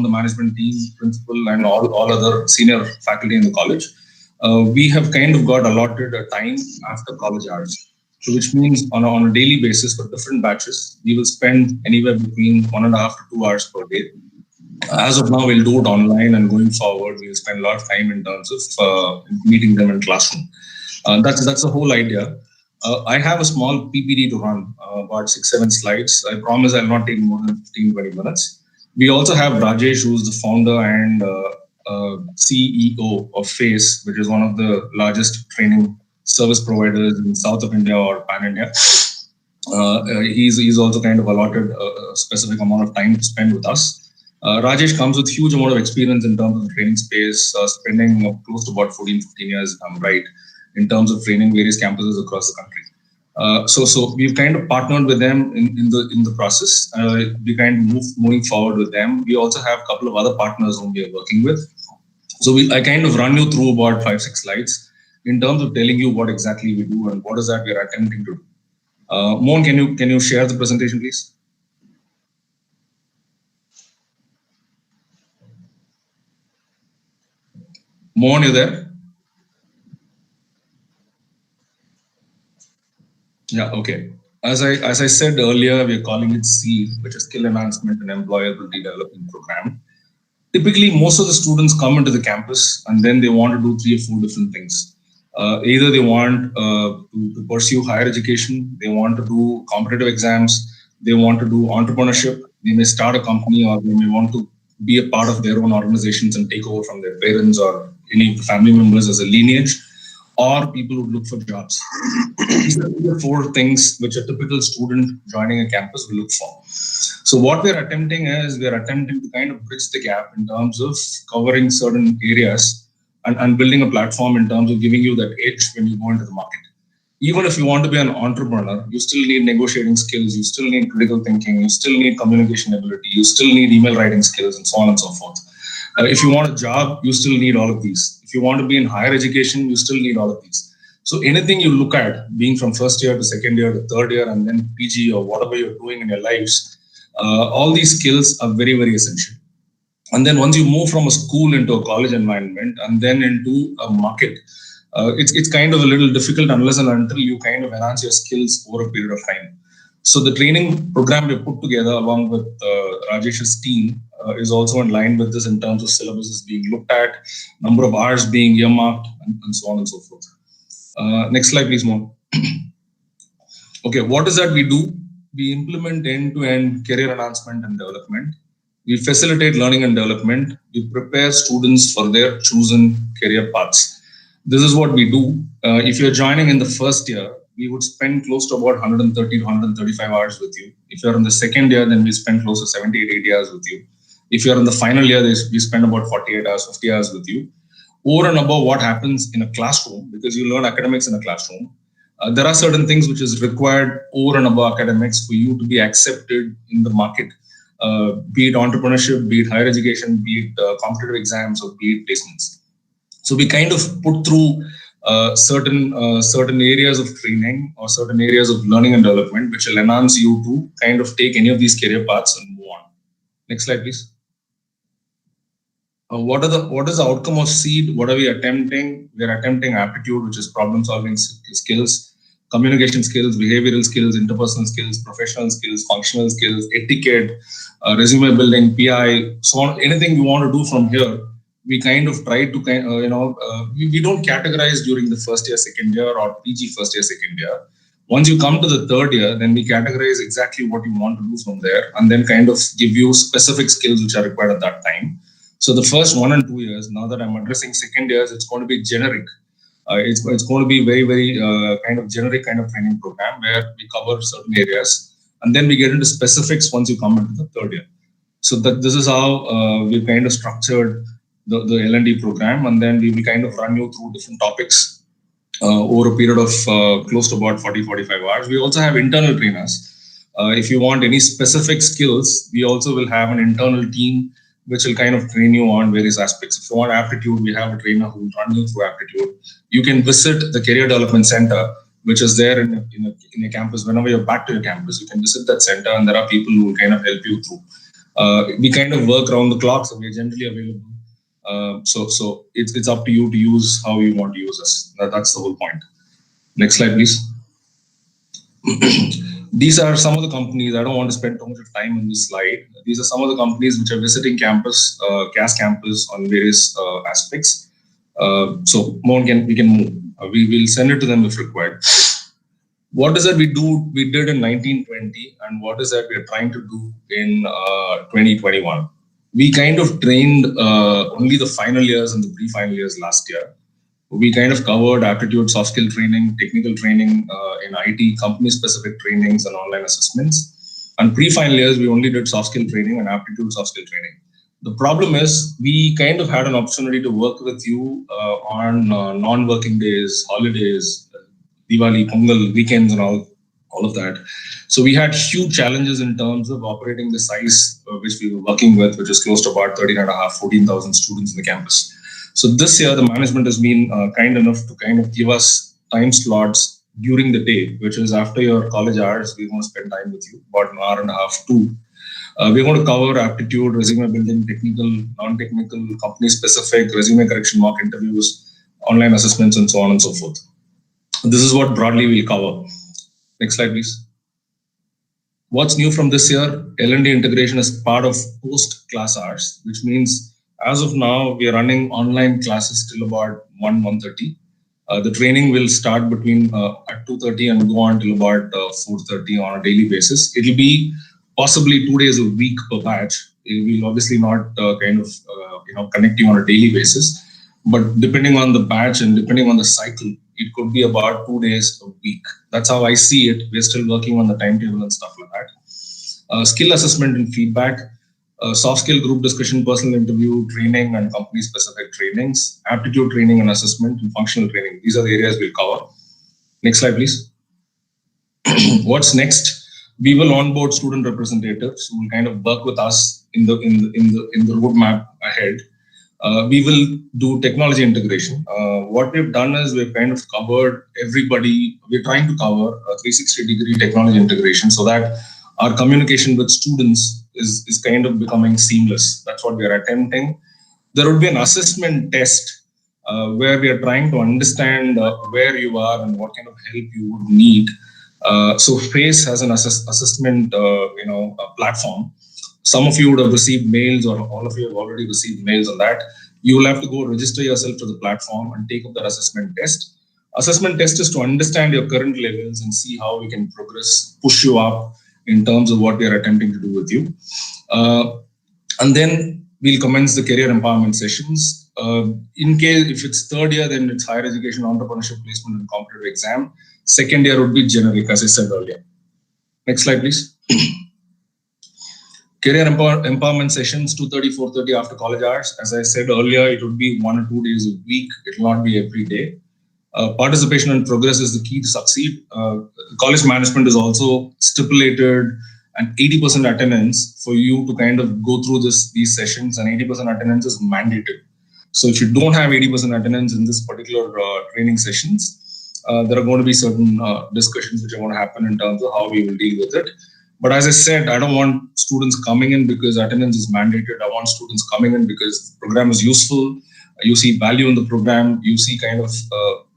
the management team, principal, and all other senior faculty in the college, we have kind of got allotted a time after college hours. So which means on a daily basis for different batches, we will spend anywhere between 1.5 to 2 hours per day. As of now, we'll do it online, and going forward, we'll spend a lot of time in terms of meeting them in classroom. That's the whole idea. I have a small PPT to run, about 6-7 slides. I promise I'll not take more than 15-20 minutes. We also have Rajesh, who's the founder and CEO of FACE, which is one of the largest training service providers in south of India or pan-India. He's also kind of allotted a specific amount of time to spend with us. Rajesh comes with huge amount of experience in terms of the training space, spending close to about 14-15 years, if I'm right, in terms of training various campuses across the country. So we've kind of partnered with them in the process. We kind of moving forward with them. We also have a couple of other partners whom we are working with. So I kind of run you through about 5-6 slides in terms of telling you what exactly we do and what is that we are attempting to do. Mohan, can you share the presentation, please? Mohan, you there? Yeah, okay. As I said earlier, we're calling it SEED, which is Skill Enhancement and Employability Development Program. Typically, most of the students come into the campus and then they want to do 3 or 4 different things. Either they want to pursue higher education, they want to do competitive exams, they want to do entrepreneurship, they may start a company, or they may want to be a part of their own organizations and take over from their parents or any of the family members as a lineage, or people who look for jobs. These are the 4 things which a typical student joining a campus will look for. So what we're attempting is, we're attempting to kind of bridge the gap in terms of covering certain areas and building a platform in terms of giving you that edge when you go into the market. Even if you want to be an entrepreneur, you still need negotiating skills, you still need critical thinking, you still need communication ability, you still need email writing skills, and so on and so forth. If you want a job, you still need all of these. If you want to be in higher education, you still need all of these. So anything you look at, being from first year to second year to third year, and then PG or whatever you're doing in your lives, all these skills are very, very essential. And then once you move from a school into a college environment and then into a market, it's kind of a little difficult unless and until you kind of enhance your skills over a period of time. So the training program we put together along with Rajesh's team is also in line with this in terms of syllabuses being looked at, number of hours being earmarked, and so on and so forth. Next slide, please, Mo. Okay, what is that we do? We implement end-to-end career enhancement and development. We facilitate learning and development. We prepare students for their chosen career paths. This is what we do. If you're joining in the first year, we would spend close to about 130 to 135 hours with you. If you're in the second year, then we spend close to 78, 80 hours with you. If you're in the final year, we spend about 48 hours, 50 hours with you. Over and above what happens in a classroom, because you learn academics in a classroom, there are certain things which is required over and above academics for you to be accepted in the market, be it entrepreneurship, be it higher education, be it competitive exams, or be it placements. So we kind of put through certain areas of training or certain areas of learning and development, which will enhance you to kind of take any of these career paths and move on. Next slide, please. What is the outcome of SEED? What are we attempting? We are attempting aptitude, which is problem solving skills, communication skills, behavioral skills, interpersonal skills, professional skills, functional skills, etiquette, resume building, PI, so on. Anything you want to do from here, we kind of try to we don't categorize during the first year, second year, or PG first year, second year. Once you come to the third year, then we categorize exactly what you want to do from there, and then kind of give you specific skills which are required at that time. So the first 1 and 2 years, now that I'm addressing second years, it's going to be generic. It's going to be very, very kind of generic kind of training program where we cover certain areas, and then we get into specifics once you come into the third year. So this is how we've kind of structured the L&D program, and then we will kind of run you through different topics over a period of close to about 40-45 hours. We also have internal trainers. If you want any specific skills, we also will have an internal team which will kind of train you on various aspects. If you want aptitude, we have a trainer who will run you through aptitude. You can visit the Career Development Center, which is there in a campus. Whenever you're back to your campus, you can visit that center, and there are people who will kind of help you through. We kind of work around the clock, so we are generally available. So it's up to you to use how you want to use us. That's the whole point. Next slide, please. These are some of the companies. I don't want to spend too much of time on this slide. These are some of the companies which are visiting campus, CAS campus on various aspects. So we can move. We will send it to them if required. What is that we did in 1920, and what is that we are trying to do in 2021? We kind of trained only the final years and the pre-final years last year. We kind of covered aptitude, soft skill training, technical training in IT, company-specific trainings and online assessments. And pre-final years, we only did soft skill training and aptitude, soft skill training. The problem is we kind of had an opportunity to work with you on non-working days, holidays, Diwali, Pongal, weekends and all of that. So we had huge challenges in terms of operating the size which we were working with, which is close to about 14,000 students in the campus. So this year, the management has been kind enough to kind of give us time slots during the day, which is after your college hours. We want to spend time with you, about an hour and a half, two. We're going to cover aptitude, resume building, technical, non-technical, company-specific, resume correction, mock interviews, online assessments, and so on and so forth. This is what broadly we'll cover. Next slide, please. What's new from this year? L&D integration is part of post-class hours, which means as of now, we are running online classes till about 1:30. The training will start between at 2:30 and go on till about 4:30 on a daily basis. It will be possibly 2 days a week per batch. We will obviously not connect you on a daily basis, but depending on the batch and depending on the cycle, it could be about 2 days a week. That's how I see it. We're still working on the timetable and stuff like that. Skill assessment and feedback. Soft skill group discussion, personal interview, training and company specific trainings, aptitude training and assessment, and functional training. These are the areas we'll cover. Next slide, please. What's next? We will onboard student representatives who will kind of work with us in the roadmap ahead. We will do technology integration. What we've done is we've kind of covered everybody. We're trying to cover a 360-degree technology integration so that our communication with students is kind of becoming seamless. That's what we are attempting. There would be an assessment test where we are trying to understand where you are and what kind of help you would need. So FACE has an assessment platform. Some of you would have received mails, or all of you have already received mails on that. You will have to go register yourself to the platform and take up that assessment test. Assessment test is to understand your current levels and see how we can progress, push you up in terms of what we are attempting to do with you. And then we'll commence the career empowerment sessions. In case, if it's third year, then it's higher education, entrepreneurship, placement, and competitive exam. Second year would be generic, as I said earlier. Next slide, please. Career empowerment sessions, 2:30, 4:30 after college hours. As I said earlier, it would be 1 or 2 days a week. It will not be every day. Participation and progress is the key to succeed. College management has also stipulated an 80% attendance for you to kind of go through these sessions, and 80% attendance is mandated. So if you don't have 80% attendance in this particular training sessions, there are going to be certain discussions which are going to happen in terms of how we will deal with it. But as I said, I don't want students coming in because attendance is mandated. I want students coming in because the program is useful. You see value in the program. You see kind of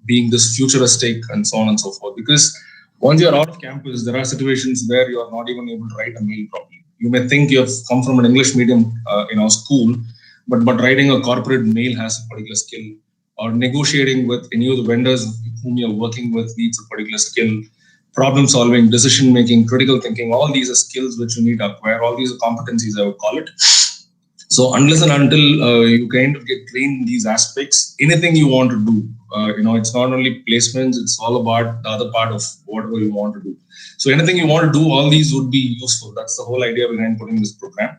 being this futuristic and so on and so forth. Because once you're out of campus, there are situations where you are not even able to write a mail properly. You may think you have come from an English medium school, but writing a corporate mail has a particular skill, or negotiating with any of the vendors whom you're working with needs a particular skill. Problem solving, decision making, critical thinking, all these are skills which you need to acquire. All these are competencies, I would call it. So unless and until you kind of get trained in these aspects, anything you want to do, it's not only placements, it's all about the other part of whatever you want to do. So anything you want to do, all these would be useful. That's the whole idea behind putting this program.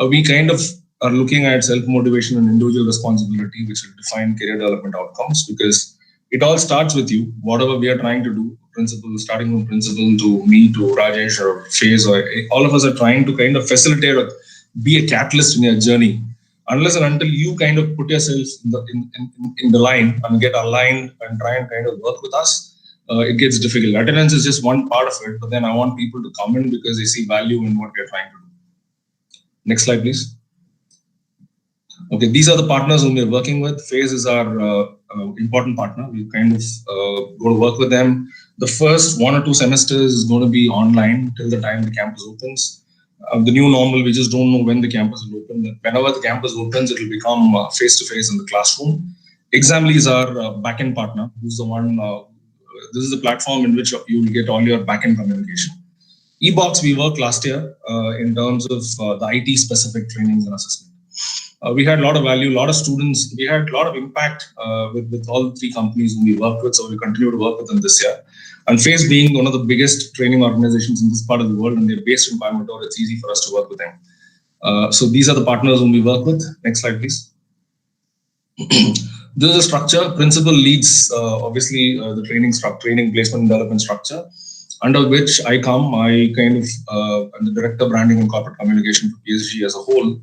We kind of are looking at self-motivation and individual responsibility, which will define career development outcomes, because it all starts with you. Whatever we are trying to do, starting from principal to me to Rajesh or Faze, or all of us are trying to kind of facilitate or be a catalyst in your journey. Unless and until you kind of put yourself in the line and get aligned and try and kind of work with us, it gets difficult. Attendance is just one part of it, but then I want people to come in because they see value in what we're trying to do. Next slide, please. Okay, these are the partners whom we're working with. Phase is our important partner. We kind of go to work with them. The first 1 or 2 semesters is going to be online till the time the campus opens. The new normal, we just don't know when the campus will open. Whenever the campus opens, it will become face-to-face in the classroom. Examly is our backend partner, who's the one, this is the platform in which you will get all your backend communication. eBox, we worked last year in terms of the IT specific trainings and assessment. We had a lot of value, a lot of students. We had a lot of impact with all 3 companies whom we worked with. So we continue to work with them this year. And FACE being one of the biggest training organizations in this part of the world, and they're based in Coimbatore, it's easy for us to work with them. So these are the partners whom we work with. Next slide, please. This is a structure. Principal leads, obviously, the training placement and development structure, under which I come. I kind of am the director branding and corporate communication for PSG as a whole.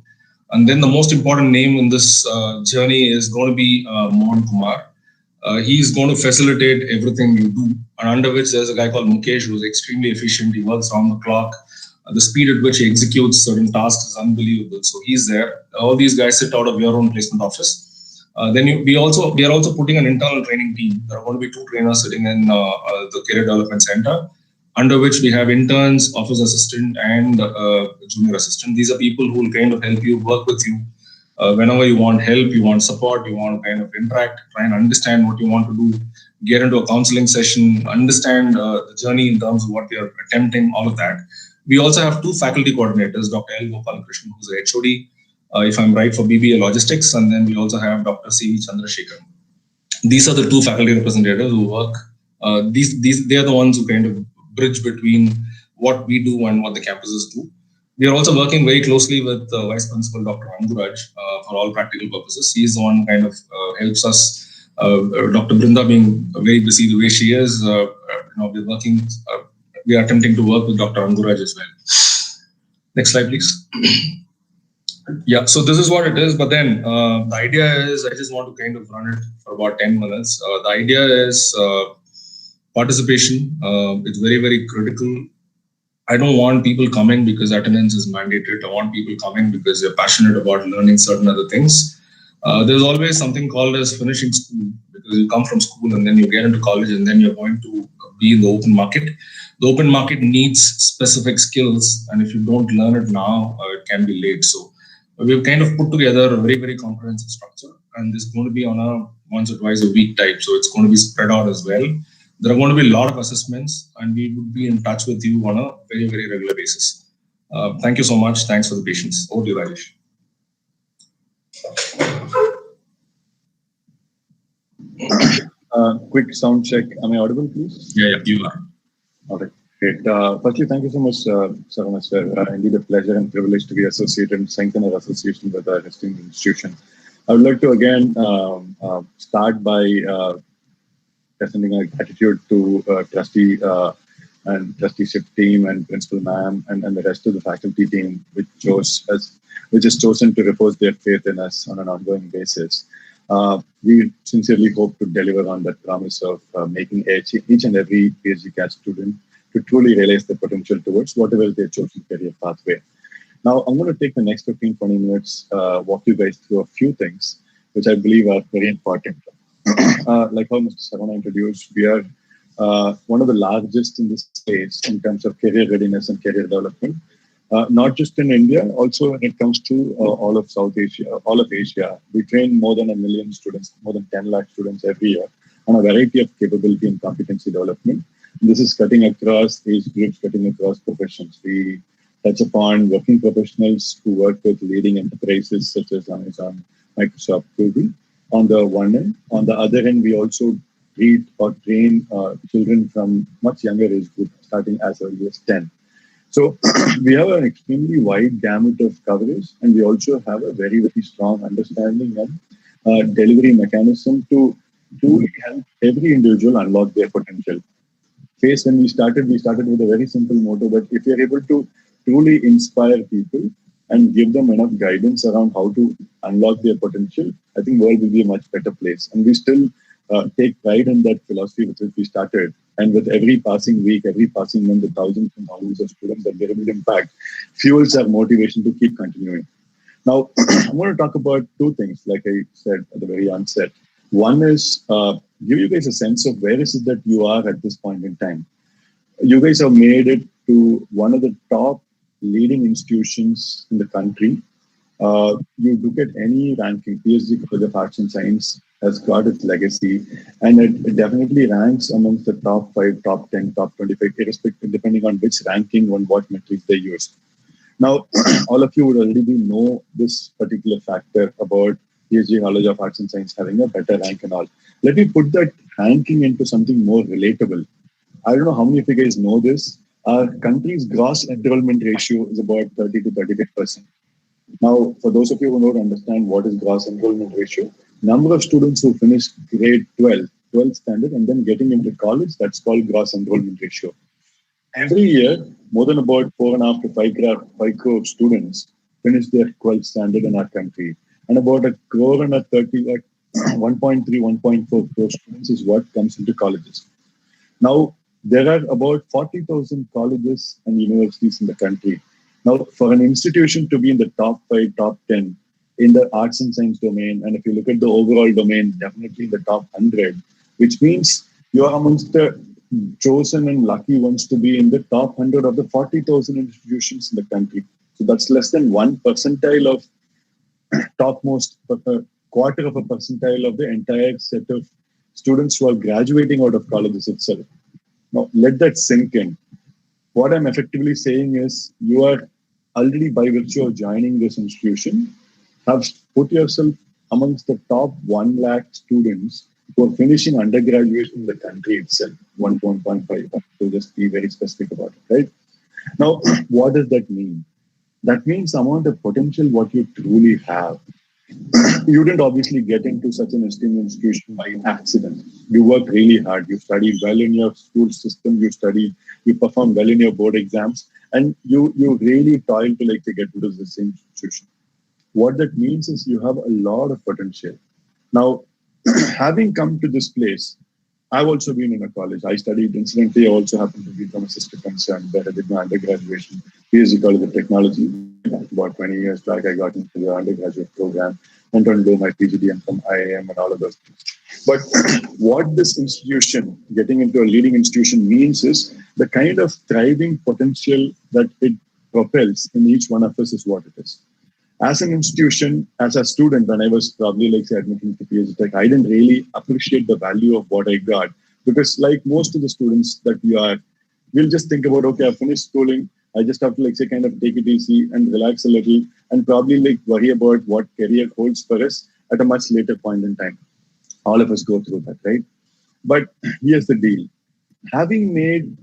And then the most important name in this journey is going to be Mohan Kumar. He's going to facilitate everything you do. And under which there's a guy called Mukesh who's extremely efficient. He works around the clock. The speed at which he executes certain tasks is unbelievable. So he's there. All these guys sit out of your own placement office. We are also putting an internal training team. There are going to be 2 trainers sitting in the Career Development Center, under which we have interns, office assistant, and junior assistant. These are people who will kind of help you, work with you. Whenever you want help, you want support, you want to kind of interact, try and understand what you want to do, get into a counseling session, understand the journey in terms of what you're attempting, all of that. We also have 2 faculty coordinators, Dr. L. Gopalakrishnan, who's a HOD, if I'm right, for BBA Logistics, and then we also have Dr. C. Chandrasekhar. These are the 2 faculty representatives who work. They are the ones who kind of bridge between what we do and what the campuses do. We are also working very closely with Vice Principal Dr. Anguraj for all practical purposes. He is the one who kind of helps us. Dr. Brinda being very busy the way she is, we're working. We are attempting to work with Dr. Anguraj as well. Next slide, please. Yeah, so this is what it is. But then the idea is, I just want to kind of run it for about 10 minutes. The idea is participation. It's very, very critical. I don't want people coming because attendance is mandated. I want people coming because they're passionate about learning certain other things. There's always something called as finishing school, because you come from school and then you get into college and then you're going to be in the open market. The open market needs specific skills, and if you don't learn it now, it can be late. So we've kind of put together a very, very comprehensive structure, and this is going to be on a once or twice a week type. So it's going to be spread out as well. There are going to be a lot of assessments, and we would be in touch with you on a very, very regular basis. Thank you so much. Thanks for the patience. Over to you, Rajesh. Quick sound check. Am I audible, please? Yeah, you are. All right, great. Firstly, thank you so much, Sarana sir. Indeed a pleasure and privilege to be associated and strengthen our association with our esteemed institution. I would like to again start by presenting our gratitude to trustee and trusteeship team and principal ma'am and the rest of the faculty team, which has chosen to repose their faith in us on an ongoing basis. We sincerely hope to deliver on that promise of making each and every PhD CAT student to truly realize the potential towards whatever is their chosen career pathway. Now, I'm going to take the next 15-20 minutes, walk you guys through a few things which I believe are very important. Like how Mr. Sarana introduced, we are one of the largest in this space in terms of career readiness and career development. Not just in India, also when it comes to all of South Asia, all of Asia. We train more than 1 million students, more than 10 lakh students every year on a variety of capability and competency development. And this is cutting across age groups, cutting across professions. We touch upon working professionals who work with leading enterprises such as Amazon, Microsoft, Google on the one end. On the other end, we also treat or train children from much younger age group, starting as early as 10. So we have an extremely wide gamut of coverage, and we also have a very, very strong understanding and delivery mechanism to help every individual unlock their potential. Phase, when we started with a very simple motto, but if you're able to truly inspire people and give them enough guidance around how to unlock their potential, I think world will be a much better place. And we still take pride in that philosophy with which we started. And with every passing week, every passing month, the thousands and thousands of students that get an impact fuels our motivation to keep continuing. Now, I'm going to talk about two things, like I said at the very onset. One is give you guys a sense of where is it that you are at this point in time. You guys have made it to one of the top leading institutions in the country. You look at any ranking, PhD College of Arts and Science has got its legacy, and it definitely ranks amongst the top 5, top 10, top 25, irrespective, depending on which ranking and what metrics they use. Now, all of you would already know this particular factor about PhD College of Arts and Science having a better rank and all. Let me put that ranking into something more relatable. I don't know how many of you guys know this. Our country's gross enrollment ratio is about 30 to 35%. Now, for those of you who don't understand what is gross enrollment ratio, number of students who finish grade 12, 12th standard, and then getting into college, that's called gross enrollment ratio. Every year, more than about 4.5 to 5 crore students finish their 12th standard in our country. And about a crore and a 30, like 1.3, 1.4 crore students is what comes into colleges. Now, there are about 40,000 colleges and universities in the country. Now, for an institution to be in the top 5, top 10 in the arts and science domain, and if you look at the overall domain, definitely in the top 100, which means you are amongst the chosen and lucky ones to be in the top 100 of the 40,000 institutions in the country. So that's less than 1 percentile of topmost, a quarter of a percentile of the entire set of students who are graduating out of colleges itself. Now, let that sink in. What I'm effectively saying is you are already, by virtue of joining this institution, have put yourself amongst the top 1 lakh students who are finishing undergraduate in the country itself, 1.5, to just be very specific about it, right? Now, what does that mean? That means the amount of potential what you truly have. You didn't obviously get into such an esteemed institution by accident. You worked really hard. You studied well in your school system. You performed well in your board exams, and you really toiled to get into this institution. What that means is you have a lot of potential. Now, having come to this place, I've also been in a college. I studied, incidentally, I also happened to be from a sister concern where I did my undergraduate PhD College of Technology. About 20 years back, I got into the undergraduate program, went on to do my PhD from IIM and all of those things. But what this institution, getting into a leading institution, means is the kind of thriving potential that it propels in each one of us is what it is. As an institution, as a student, when I was probably admitting to PhD Tech, I didn't really appreciate the value of what I got because, like most of the students that we are, we'll just think about, okay, I finished schooling. I just have to kind of take it easy and relax a little and probably worry about what career holds for us at a much later point in time. All of us go through that, right? But here's the deal. Having made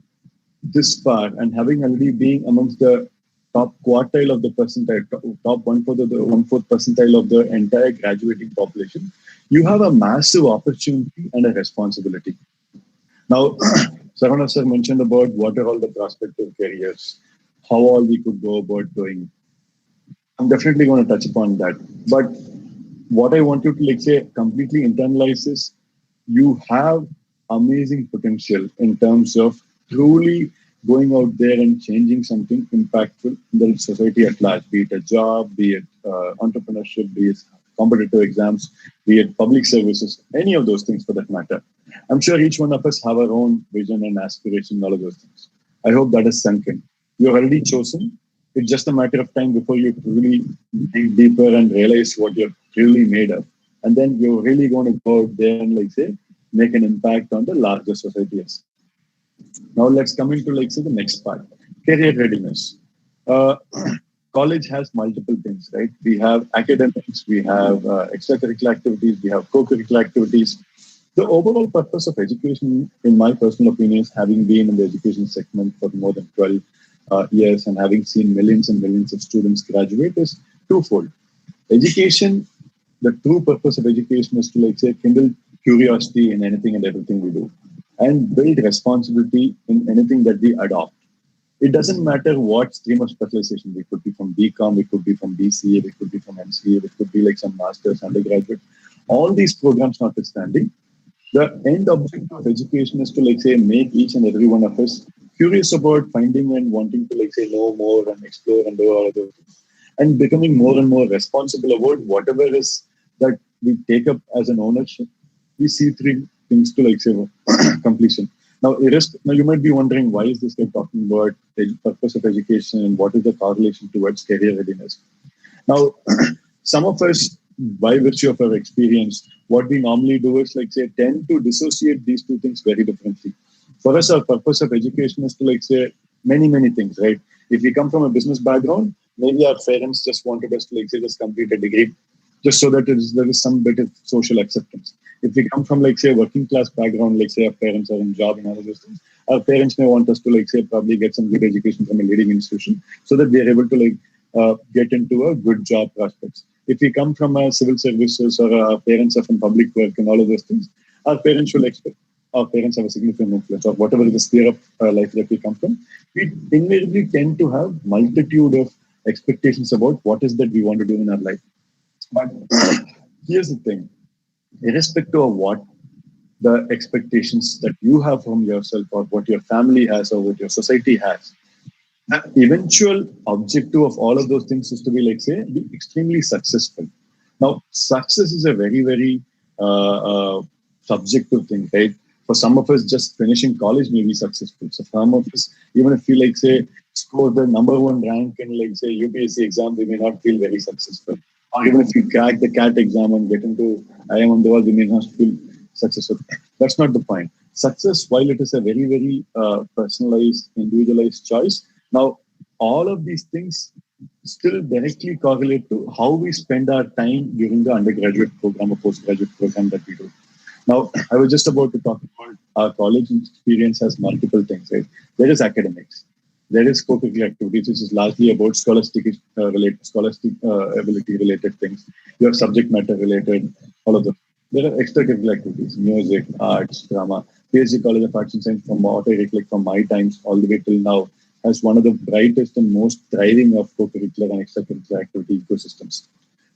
this far and having already been amongst the top quartile of the percentile, top 1/4 of the 1/4 percentile of the entire graduating population, you have a massive opportunity and a responsibility. Now, Sarvana sir mentioned about what are all the prospective careers, how all we could go about doing. I'm definitely going to touch upon that. But what I want you to completely internalize is you have amazing potential in terms of truly going out there and changing something impactful in the society at large, be it a job, be it entrepreneurship, be it competitive exams, be it public services, any of those things for that matter. I'm sure each one of us have our own vision and aspiration, all of those things. I hope that is sunk in. You're already chosen. It's just a matter of time before you really dig deeper and realize what you're really made of. And then you're really going to go out there and make an impact on the larger society. Now let's come into the next part, career readiness. Uh, College has multiple things, right? We have academics, we have extracurricular activities, we have co-curricular activities. The overall purpose of education, in my personal opinion, is having been in the education segment for more than 12 years and having seen millions and millions of students graduate is twofold. Education, the true purpose of education is to kindle curiosity in anything and everything we do and build responsibility in anything that we adopt. It doesn't matter what stream of specialization. We could be from BCom, we could be from BCA, we could be from MCA, we could be some masters, undergraduate. All these programs notwithstanding, The end objective of education is to, like, say, make each and every one of us curious about finding and wanting to, like, say, know more and explore and do all of those things, and becoming more and more responsible about whatever is that we take up as an ownership. We see three things to, like, say, completion. Now, you might be wondering, why is this guy talking about the purpose of education and what is the correlation towards career readiness? Now, some of us, by virtue of our experience, what we normally do is, like, say, tend to dissociate these two things very differently. For us, our purpose of education is to, like, say, many, many things, right? If we come from a business background, maybe our parents just wanted us to, like, say, just complete a degree, just so that there is some bit of social acceptance. If we come from, like, say, a working class background, like, say, our parents are in job and all of those things, our parents may want us to, like, say, probably get some good education from a leading institution so that we are able to, like, get into a good job prospects. If we come from a civil services, or our parents are from public work and all of those things, our parents will expect, our parents have a significant influence, or whatever the sphere of life that we come from, we invariably tend to have multitude of expectations about what is that we want to do in our life. But here's the thing, irrespective of what the expectations that you have from yourself, or what your family has, or what your society has, the eventual objective of all of those things is to be, like, say, be extremely successful. Now, success is a very, very subjective thing, right? For some of us, just finishing college may be successful. So, for some of us, even if we, like, say, score the number one rank in, like, say, UPSC exam, we may not feel very successful. Or even if we crack the CAT exam and get into IIM Ahmedabad, we may not feel successful. That's not the point. Success, while it is a very, very personalized, individualized choice, now all of these things still directly correlate to how we spend our time during the undergraduate program or postgraduate program that we do. Now, I was just about to talk about our college experience has multiple things, right? There is academics. There is co-curricular activities, which is largely about scholastic ability related things. You have subject matter related, all of them. There are extracurricular activities, music, arts, drama. PhD College of Arts and Science, from what I recollect from my times all the way till now, has one of the brightest and most thriving of co-curricular and extracurricular activity ecosystems.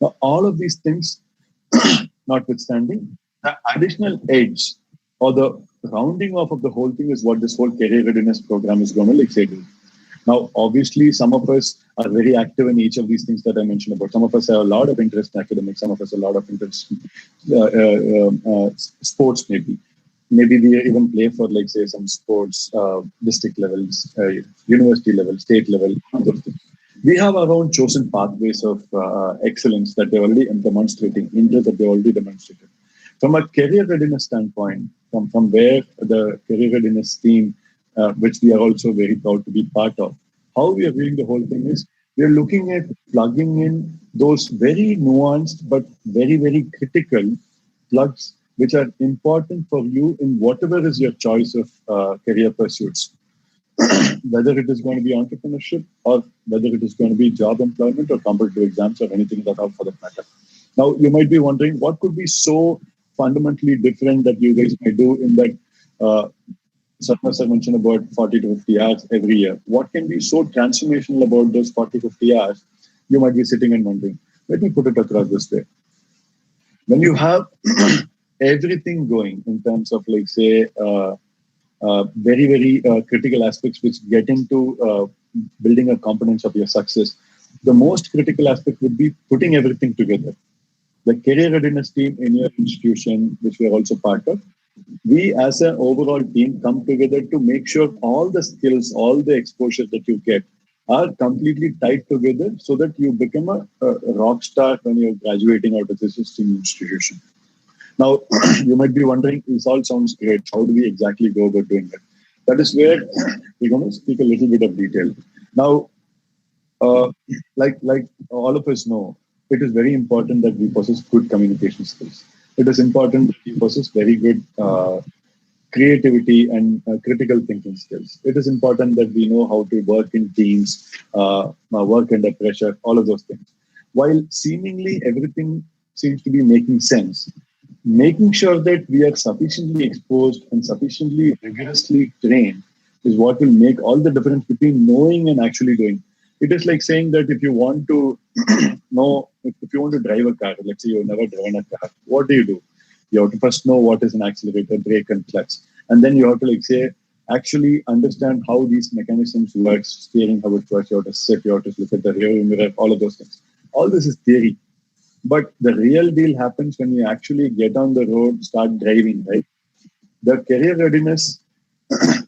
Now, all of these things notwithstanding, the additional edge or the rounding off of the whole thing is what this whole career readiness program is going to, like, say, do. Now, obviously, some of us are very active in each of these things that I mentioned about. Some of us have a lot of interest in academics. Some of us have a lot of interest in sports, maybe. Maybe we even play for, like, say, some sports, district levels, university level, state level, those things. We have our own chosen pathways of excellence that they're already demonstrating, interest that they're already demonstrated. From a career readiness standpoint, from where the career readiness team, which we are also very proud to be part of, how we are viewing the whole thing is we are looking at plugging in those very nuanced but very, very critical plugs which are important for you in whatever is your choice of career pursuits, whether it is going to be entrepreneurship or whether it is going to be job employment or competitive exams or anything that out for that matter. Now, you might be wondering what could be so fundamentally different that you guys may do in that. Satma sir mentioned about 40 to 50 hours every year. What can be so transformational about those 40, 50 hours? You might be sitting and wondering. Let me put it across this way. When you have everything going in terms of, like, say, very, very critical aspects which get into building a components of your success, the most critical aspect would be putting everything together. The career readiness team in your institution, which we are also part of, we as an overall team come together to make sure all the skills, all the exposure that you get are completely tied together so that you become a rock star when you're graduating out of this institution. Now, you might be wondering, this all sounds great. How do we exactly go about doing that? That is where we're going to speak a little bit of detail. Now, like all of us know, it is very important that we possess good communication skills. It is important that we possess very good creativity and critical thinking skills. It is important that we know how to work in teams, work under pressure, all of those things. While seemingly everything seems to be making sense, making sure that we are sufficiently exposed and sufficiently rigorously trained is what will make all the difference between knowing and actually doing. It is like saying that if you want to know, if you want to drive a car, let's say you've never driven a car, what do? You have to first know what is an accelerator, brake, and clutch, and then you have to actually understand how these mechanisms work, steering, how it works. You have to sit, you have to look at the rear mirror, all of those things. All this is theory, but the real deal happens when you actually get on the road, start driving, right? The career readiness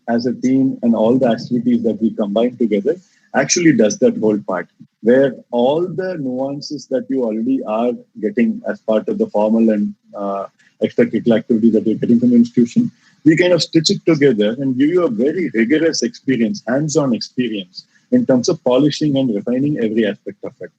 as a team and all the activities that we combine together actually does that whole part, where all the nuances that you already are getting as part of the formal and extracurricular activities that you're getting from the institution, we kind of stitch it together and give you a very rigorous experience, hands-on experience in terms of polishing and refining every aspect of it.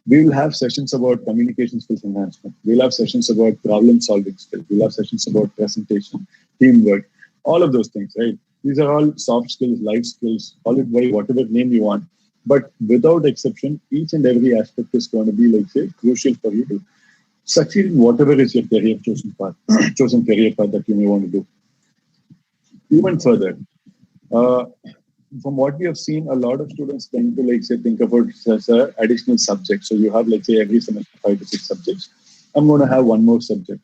We will have sessions about communication skills enhancement. We'll have sessions about problem solving skills. We'll have sessions about presentation, teamwork, all of those things, right? These are all soft skills, life skills, call it by whatever name you want. But without exception, each and every aspect is going to be, crucial for you to succeed in whatever is your career chosen path, chosen career path that you may want to do. Even further, uh, from what we have seen, a lot of students tend to think about it as a additional subject. So you have every semester 5 to 6 subjects. I'm going to have one more subject.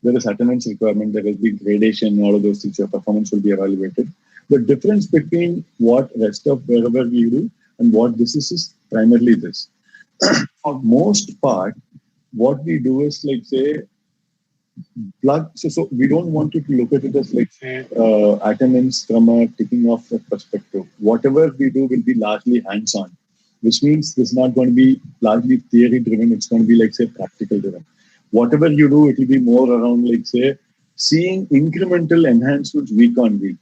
There is attendance requirement. There will be gradation. All of those things. Your performance will be evaluated. The difference between what rest of wherever we do and what this is primarily this. For most part, what we do is plug. So we don't want you to look at it as attendance from a ticking off perspective. Whatever we do will be largely hands-on, which means it's not going to be largely theory driven. It's going to be practical driven. Whatever you do, it will be more around seeing incremental enhancements week on week.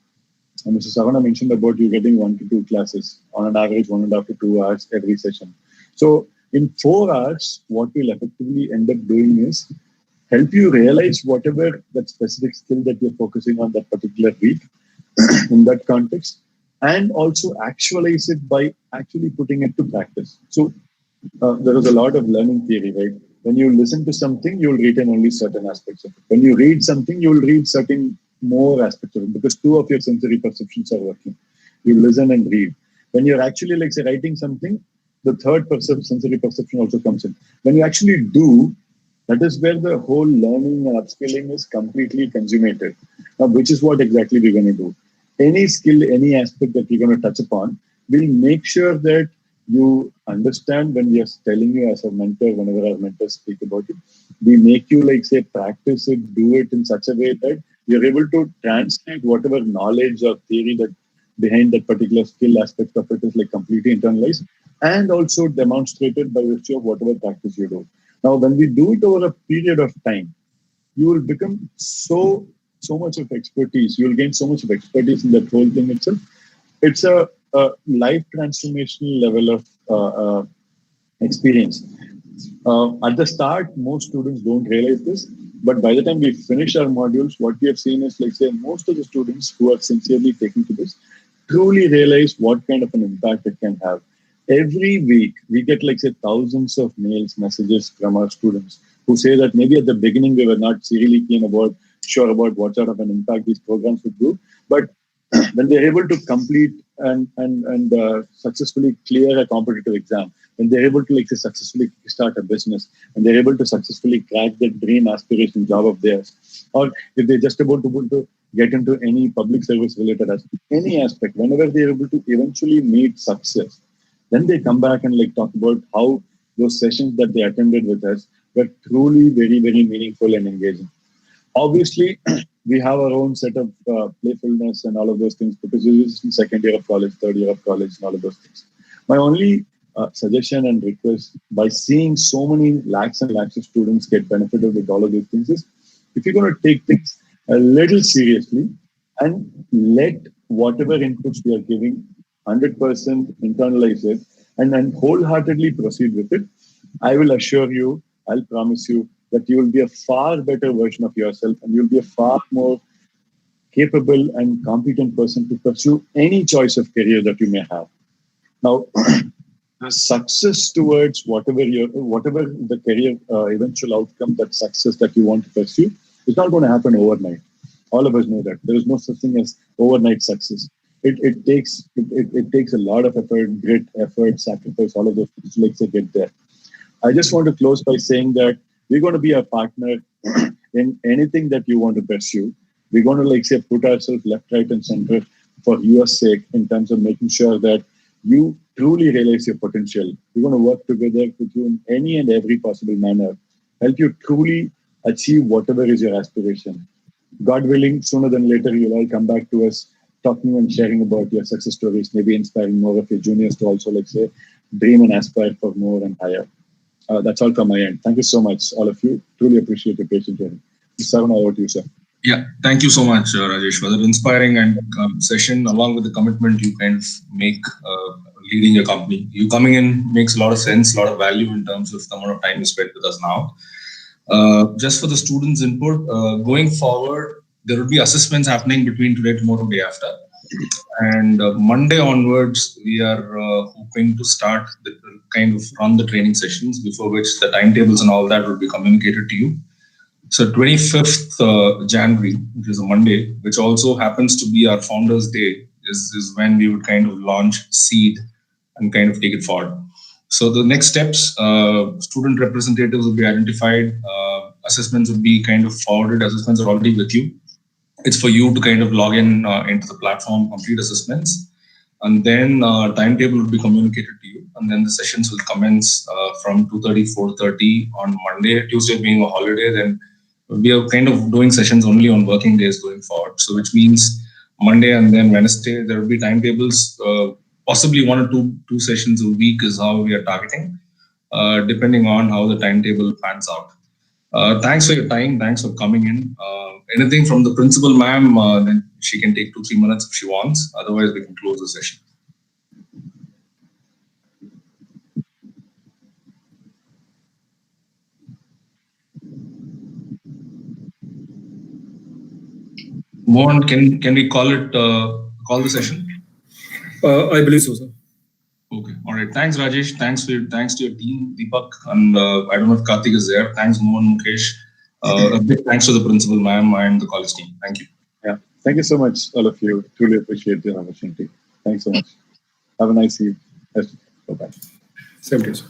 And Mr. Savana mentioned about you getting 1 to 2 classes on an average 1.5 to 2 hours every session. So in 4 hours, what we'll effectively end up doing is help you realize whatever that specific skill that you're focusing on that particular week in that context, and also actualize it by actually putting it to practice. So there is a lot of learning theory, right? When you listen to something, you'll retain only certain aspects of it. When you read something, you'll read certain more aspects of it because two of your sensory perceptions are working. You listen and read. When you're actually writing something, the third sensory perception also comes in. When you actually do, that is where the whole learning and upskilling is completely consummated. Now, which is what exactly we're going to do. Any skill, any aspect that we're going to touch upon, we'll make sure that you understand when we are telling you as a mentor, whenever our mentors speak about it, we make you practice it, do it in such a way that you're able to translate whatever knowledge or theory that behind that particular skill aspect of it is completely internalized and also demonstrated by virtue of whatever practice you do. Now, when we do it over a period of time, you will become so much of expertise. You will gain so much of expertise in that whole thing itself. It's a life transformational level of experience. At the start, most students don't realize this, but by the time we finish our modules, what we have seen is most of the students who are sincerely taking to this truly realize what kind of an impact it can have. Every week, we get thousands of mails, messages from our students who say that maybe at the beginning we were not really sure about what sort of an impact these programs would do, but when they're able to complete and successfully clear a competitive exam, when they're able to successfully start a business, and they're able to successfully crack their dream aspiration job of theirs, or if they're just about to get into any public service related aspect, any aspect, whenever they're able to eventually meet success, then they come back and talk about how those sessions that they attended with us were truly very, very meaningful and engaging. Obviously, we have our own set of playfulness and all of those things because this is in second year of college, third year of college, and all of those things. My only suggestion and request, by seeing so many lakhs and lakhs of students get benefited with all of these things, is if you're going to take things a little seriously and let whatever inputs we are giving 100% internalize it and then wholeheartedly proceed with it, I will assure you, I'll promise you that you will be a far better version of yourself and you'll be a far more capable and competent person to pursue any choice of career that you may have. Now, the success towards whatever the career eventual outcome, that success that you want to pursue, is not going to happen overnight. All of us know that. There is no such thing as overnight success. It takes a lot of effort, grit, effort, sacrifice, all of those things to get there. I just want to close by saying that we're going to be a partner in anything that you want to pursue. We're going to, like, say, put ourselves left, right, and center for your sake in terms of making sure that you truly realize your potential. We're going to work together with you in any and every possible manner, help you truly achieve whatever is your aspiration. God willing, sooner than later, you'll all come back to us talking and sharing about your success stories, maybe inspiring more of your juniors to also, like, say, dream and aspire for more and higher. That's all from my end. Thank you so much, all of you. Truly appreciate your patient journey. Sarana, over to you, sir. Yeah, thank you so much, Rajesh, for that inspiring and session, along with the commitment you kind of make leading your company. You coming in makes a lot of sense, a lot of value in terms of the amount of time you spent with us now. Just for the students' input, going forward, there will be assessments happening between today, tomorrow, day after. And Monday onwards, we are hoping to start the kind of run the training sessions, before which the timetables and all that will be communicated to you. So 25th January, which is a Monday, which also happens to be our Founders Day, is when we would kind of launch Seed and kind of take it forward. So the next steps, student representatives will be identified, assessments will be kind of forwarded, assessments are already with you. It's for you to kind of log in into the platform, complete assessments, and then timetable will be communicated to you, and then the sessions will commence from 2:30, 4:30 on Monday. Tuesday being a holiday, then we are kind of doing sessions only on working days going forward. So which means Monday and then Wednesday, there will be timetables, possibly one or two sessions a week is how we are targeting, depending on how the timetable pans out. Thanks for your time. Thanks for coming in. Anything from the principal, ma'am, then she can take 2-3 minutes if she wants. Otherwise, we can close the session. Mohan, can we call the session? I believe so, sir. Okay. All right. Thanks, Rajesh. Thanks to your team, Deepak, and I don't know if Karthik is there. Thanks, Mohan, Mukesh. A big thanks to the principal, ma'am, and the college team. Thank you. Yeah. Thank you so much, all of you. Truly appreciate the opportunity. Thanks so much. Have a nice evening. Bye-bye. Same to you, sir.